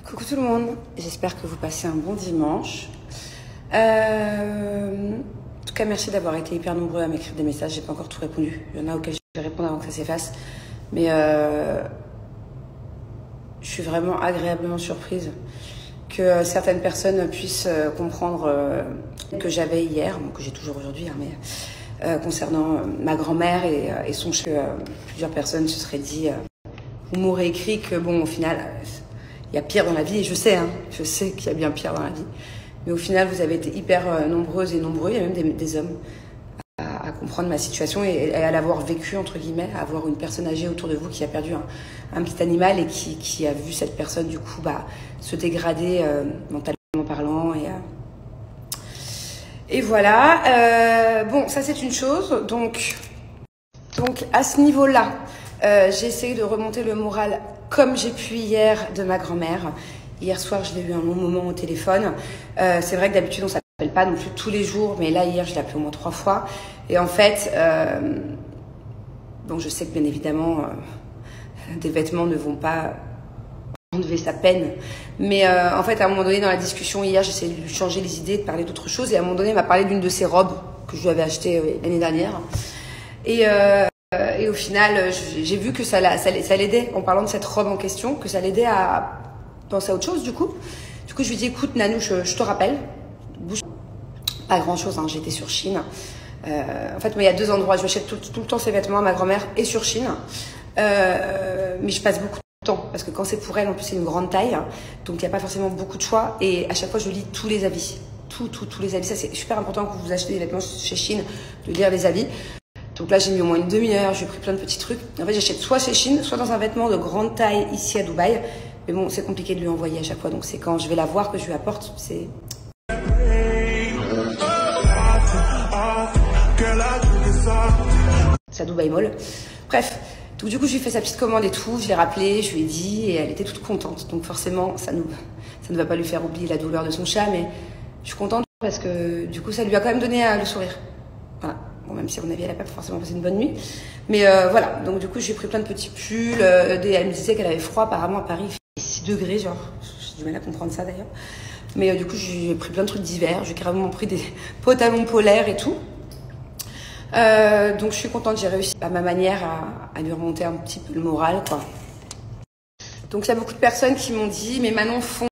Coucou tout le monde, j'espère que vous passez un bon dimanche. En tout cas, merci d'avoir été hyper nombreux à m'écrire des messages. J'ai pas encore tout répondu. Il y en a auxquels je vais répondre avant que ça s'efface. Mais je suis vraiment agréablement surprise que certaines personnes puissent comprendre que j'avais hier, bon, que j'ai toujours aujourd'hui, hein, mais concernant ma grand-mère et son choix. Plusieurs personnes se seraient dit ou m'auraient écrit que bon, au final, il y a pire dans la vie, et je sais qu'il y a bien pire dans la vie. Mais au final, vous avez été hyper nombreuses et nombreux, il y a même des hommes, à comprendre ma situation et à l'avoir vécu, entre guillemets, à avoir une personne âgée autour de vous qui a perdu un petit animal et qui a vu cette personne, du coup, se dégrader mentalement parlant. Et voilà. Bon, ça, c'est une chose. Donc à ce niveau-là, j'ai essayé de remonter le moral comme j'ai pu hier de ma grand-mère. Hier soir, je l'ai eu un long moment au téléphone. C'est vrai que d'habitude, on ne s'appelle pas non plus tous les jours, mais là, hier, je l'ai appelé au moins 3 fois. Et en fait, bon, je sais que bien évidemment, des vêtements ne vont pas enlever sa peine. Mais en fait, à un moment donné, dans la discussion hier, j'essayais de lui changer les idées, de parler d'autre chose. Et à un moment donné, il m'a parlé d'une de ses robes que je lui avais achetée l'année dernière. Et au final, j'ai vu que ça l'aidait, en parlant de cette robe en question, que ça l'aidait à penser à autre chose, du coup. Du coup, je lui dis, écoute, Nanou, je te rappelle. Pas grand-chose, hein, j'étais sur Shein. En fait, moi, il y a 2 endroits. Je achète tout le temps ses vêtements à ma grand-mère et sur Shein. Mais je passe beaucoup de temps, parce que quand c'est pour elle, en plus, c'est une grande taille. Donc, il n'y a pas forcément beaucoup de choix. Et à chaque fois, je lis tous les avis. Tous les avis. Ça, c'est super important quand vous achetez des vêtements chez Shein, de lire les avis. Donc là, j'ai mis au moins une demi-heure, j'ai pris plein de petits trucs. En fait, j'achète soit chez Shein, soit dans un vêtement de grande taille ici à Dubaï. Mais bon, c'est compliqué de lui envoyer à chaque fois. Donc c'est quand je vais la voir que je lui apporte. C'est Dubaï Mall. Bref, donc du coup, je lui ai fait sa petite commande et tout. Je l'ai rappelé, je lui ai dit et elle était toute contente. Donc forcément, ça ne va pas lui faire oublier la douleur de son chat. Mais je suis contente parce que du coup, ça lui a quand même donné le sourire. Voilà. Bon, même si à mon avis, elle n'a pas forcément passé une bonne nuit. Mais voilà, donc du coup, j'ai pris plein de petits pulls. Elle me disait qu'elle avait froid, apparemment à Paris, il fait 6 degrés, genre. J'ai du mal à comprendre ça d'ailleurs. Mais du coup, j'ai pris plein de trucs d'hiver. J'ai carrément pris des pantalons polaires et tout. Donc je suis contente, j'ai réussi à ma manière à lui remonter un petit peu le moral, quoi. Donc il y a beaucoup de personnes qui m'ont dit, mais Manon,